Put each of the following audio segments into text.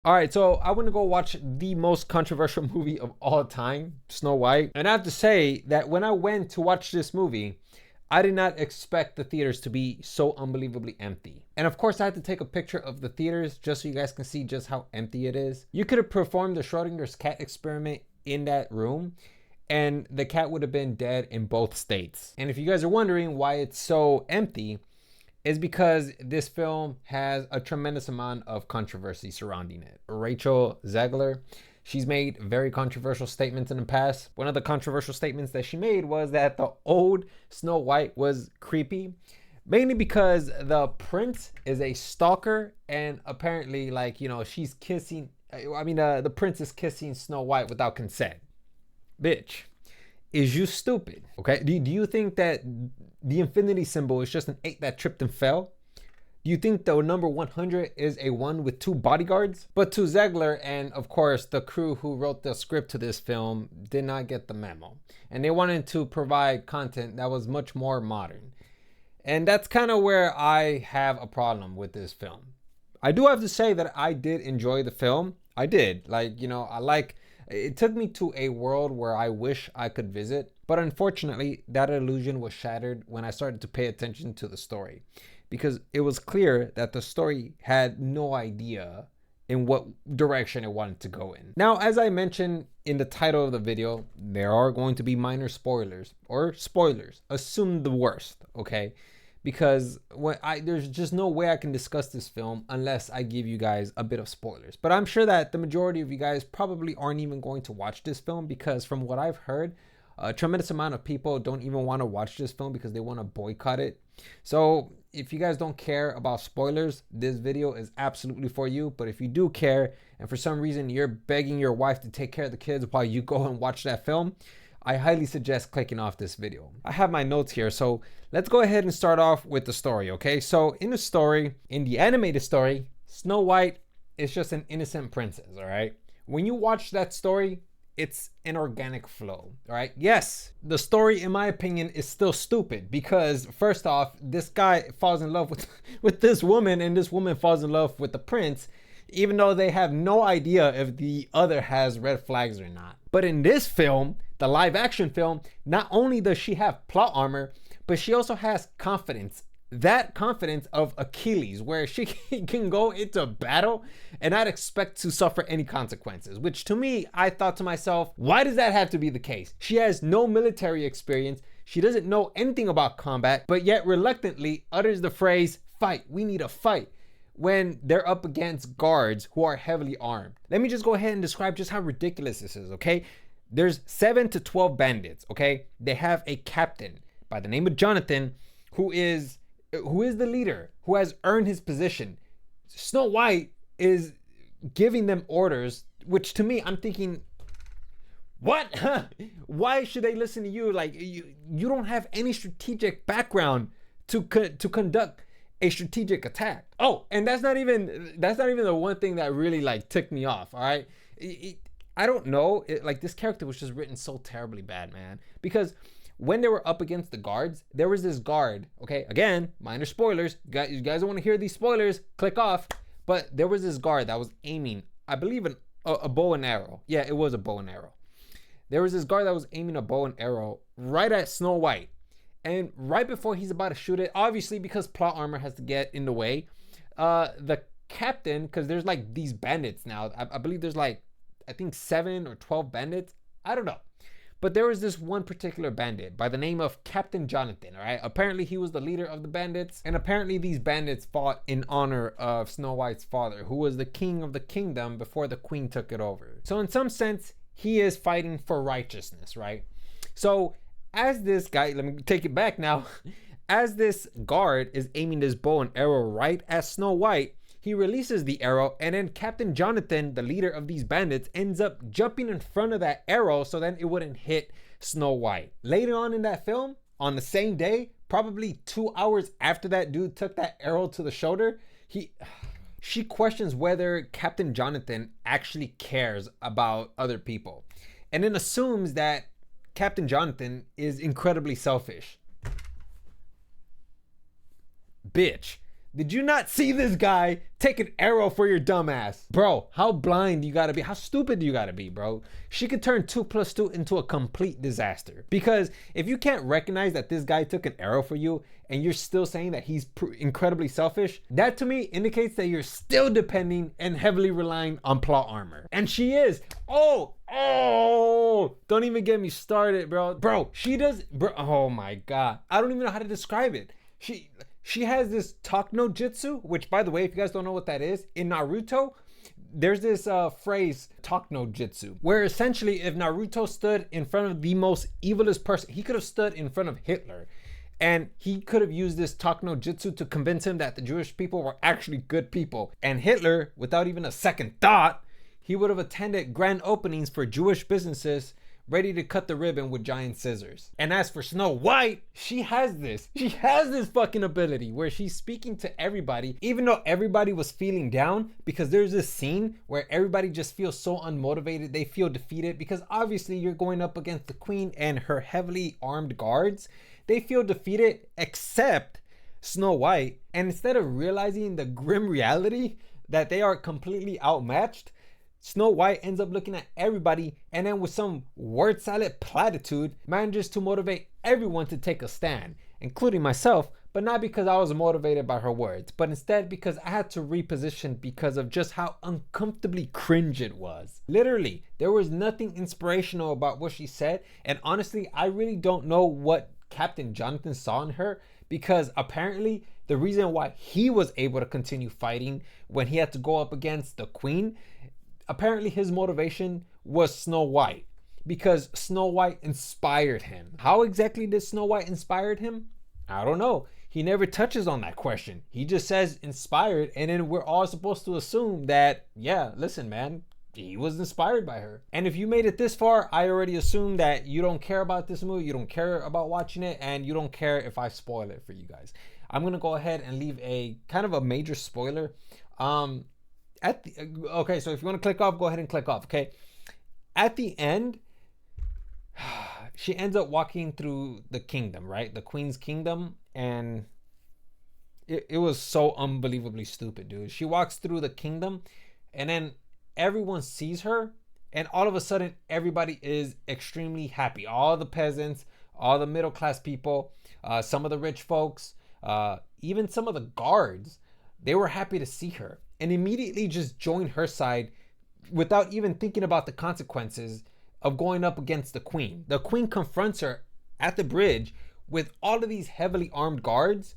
All right, so I went to go watch the most controversial movie of all time, Snow White. And I have to say that when I went to watch this movie, I did not expect the theaters to be so unbelievably empty. And of course, I had to take a picture of the theaters just so you guys can see just how empty it is. You could have performed the Schrodinger's cat experiment in that room, and the cat would have been dead in both states. And if you guys are wondering why it's so empty, is because this film has a tremendous amount of controversy surrounding it. Rachel Zegler, she's made very controversial statements in the past. One of the controversial statements that she made was that the old Snow White was creepy, mainly because the prince is a stalker, and apparently, like, you know, she's kissing, the prince is kissing Snow White without consent. Bitch, is you stupid? Okay, do you think that the infinity symbol is just an 8 that tripped and fell? Do you think the number 100 is a 1 with 2 bodyguards? But to Zegler and of course the crew who wrote the script to this film did not get the memo, and they wanted to provide content that was much more modern. And that's kind of where I have a problem with this film. I do have to say that I did enjoy the film. I did. Like, you know, it took me to a world where I wish I could visit, but unfortunately, that illusion was shattered when I started to pay attention to the story, because it was clear that the story had no idea in what direction it wanted to go in. Now, as I mentioned in the title of the video, there are going to be minor spoilers, or spoilers. Assume the worst, okay? Because there's just no way I can discuss this film unless I give you guys a bit of spoilers. But I'm sure that the majority of you guys probably aren't even going to watch this film, because from what I've heard, a tremendous amount of people don't even want to watch this film because they want to boycott it. So if you guys don't care about spoilers, this video is absolutely for you. But if you do care, and for some reason you're begging your wife to take care of the kids while you go and watch that film, I highly suggest clicking off this video. I have my notes here, so let's go ahead and start off with the story, okay? So in the story, in the animated story, Snow White is just an innocent princess, all right? When you watch that story, it's an organic flow, all right? Yes, the story, in my opinion, is still stupid because first off, this guy falls in love with this woman, and this woman falls in love with the prince, even though they have no idea if the other has red flags or not. But in this film, the live action film, not only does she have plot armor, but she also has confidence. That confidence of Achilles, where she can go into battle and not expect to suffer any consequences, which to me, I thought to myself, why does that have to be the case? She has no military experience. She doesn't know anything about combat, but yet reluctantly utters the phrase, "Fight, we need a fight," when they're up against guards who are heavily armed. Let me just go ahead and describe just how ridiculous this is, okay? There's 7 to 12 bandits, okay? They have a captain by the name of Jonathan who is the leader, who has earned his position. Snow White is giving them orders, which to me, I'm thinking, what? Why should they listen to you? Like, you don't have any strategic background to conduct a strategic attack. Oh, and that's not even the one thing that really like ticked me off. All right, I don't know. Like, this character was just written so terribly bad, man. Because when they were up against the guards, there was this guard. Okay, again, minor spoilers. You guys don't want to hear these spoilers, click off. But there was this guard that was aiming, I believe, a bow and arrow. Yeah, it was a bow and arrow. There was this guard that was aiming a bow and arrow right at Snow White. And right before he's about to shoot it, obviously because plot armor has to get in the way, the captain, because there's like these bandits now. I believe there's like, I think 7 or 12 bandits. I don't know. But there was this one particular bandit by the name of Captain Jonathan, all right? Apparently he was the leader of the bandits. And apparently these bandits fought in honor of Snow White's father, who was the king of the kingdom before the queen took it over. So in some sense, he is fighting for righteousness, right? So as this guy, let me take it back now. As this guard is aiming this bow and arrow right at Snow White, he releases the arrow, and then Captain Jonathan, the leader of these bandits, ends up jumping in front of that arrow so then it wouldn't hit Snow White. Later on in that film, on the same day, probably 2 hours after that dude took that arrow to the shoulder, she questions whether Captain Jonathan actually cares about other people, and then assumes that Captain Jonathan is incredibly selfish. Bitch, Did you not see this guy take an arrow for your dumb ass? Bro, how blind you gotta be? How stupid do you gotta be, bro? She could turn 2 plus 2 into a complete disaster. Because if you can't recognize that this guy took an arrow for you and you're still saying that he's incredibly selfish, that to me indicates that you're still depending and heavily relying on plot armor. And she is. Oh, don't even get me started, bro. Bro, she does, bro. Oh my God. I don't even know how to describe it. She has this talk no jutsu, which, by the way, if you guys don't know what that is, in Naruto, there's this phrase, talk no jutsu, where essentially if Naruto stood in front of the most evilest person, he could have stood in front of Hitler, and he could have used this talk no jutsu to convince him that the Jewish people were actually good people. And Hitler, without even a second thought, he would have attended grand openings for Jewish businesses ready to cut the ribbon with giant scissors. And as for Snow White, she has this fucking ability where she's speaking to everybody, even though everybody was feeling down, because there's this scene where everybody just feels so unmotivated, they feel defeated, because obviously you're going up against the queen and her heavily armed guards. They feel defeated, except Snow White. And instead of realizing the grim reality that they are completely outmatched, Snow White ends up looking at everybody and then with some word salad platitude manages to motivate everyone to take a stand, including myself, but not because I was motivated by her words, but instead because I had to reposition because of just how uncomfortably cringe it was. Literally, there was nothing inspirational about what she said, and honestly, I really don't know what Captain Jonathan saw in her, because apparently the reason why he was able to continue fighting when he had to go up against the queen, apparently his motivation was Snow White, because Snow White inspired him. How exactly did Snow White inspire him? I don't know. He never touches on that question. He just says inspired, and then we're all supposed to assume that, yeah, listen, man, he was inspired by her. And if you made it this far, I already assume that you don't care about this movie, you don't care about watching it, and you don't care if I spoil it for you guys. I'm gonna go ahead and leave a kind of a major spoiler. Okay, so if you want to click off, go ahead and click off. Okay, at the end, she ends up walking through the kingdom, right? The queen's kingdom, and it was so unbelievably stupid, dude. She walks through the kingdom, and then everyone sees her, and all of a sudden, everybody is extremely happy. All the peasants, all the middle class people, some of the rich folks, even some of the guards, they were happy to see her and immediately just join her side without even thinking about the consequences of going up against the queen. The queen confronts her at the bridge with all of these heavily armed guards.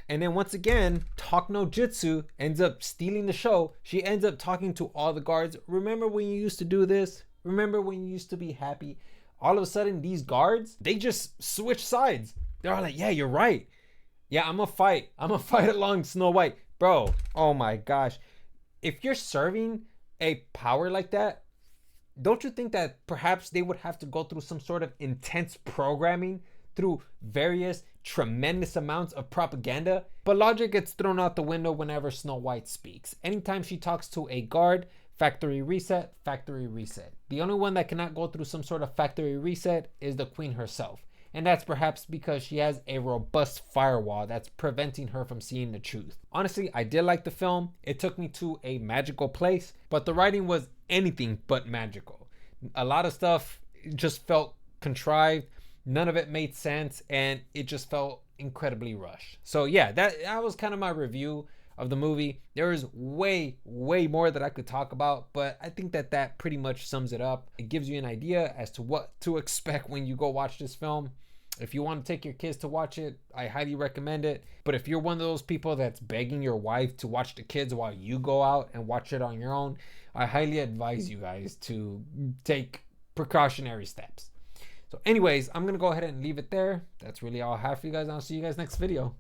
And then once again, Talk No Jutsu ends up stealing the show. She ends up talking to all the guards. Remember when you used to do this? Remember when you used to be happy? All of a sudden, these guards, they just switch sides. They're all like, yeah, you're right. Yeah, I'm gonna fight along Snow White. Bro, oh my gosh. If you're serving a power like that, don't you think that perhaps they would have to go through some sort of intense programming through various tremendous amounts of propaganda? But logic gets thrown out the window whenever Snow White speaks. Anytime she talks to a guard, factory reset, factory reset. The only one that cannot go through some sort of factory reset is the queen herself. And that's perhaps because she has a robust firewall that's preventing her from seeing the truth. Honestly, I did like the film. It took me to a magical place, but the writing was anything but magical. A lot of stuff just felt contrived. None of it made sense, and it just felt incredibly rushed. So yeah, that was kind of my review of the movie. There is way more that I could talk about, but I think that pretty much sums it up. It gives you an idea as to what to expect when you go watch this film. If you want to take your kids to watch it, I highly recommend it. But if you're one of those people that's begging your wife to watch the kids while you go out and watch it on your own, I highly advise you guys to take precautionary steps. So anyways, I'm going to go ahead and leave it there. That's really all I have for you guys. I'll see you guys next video.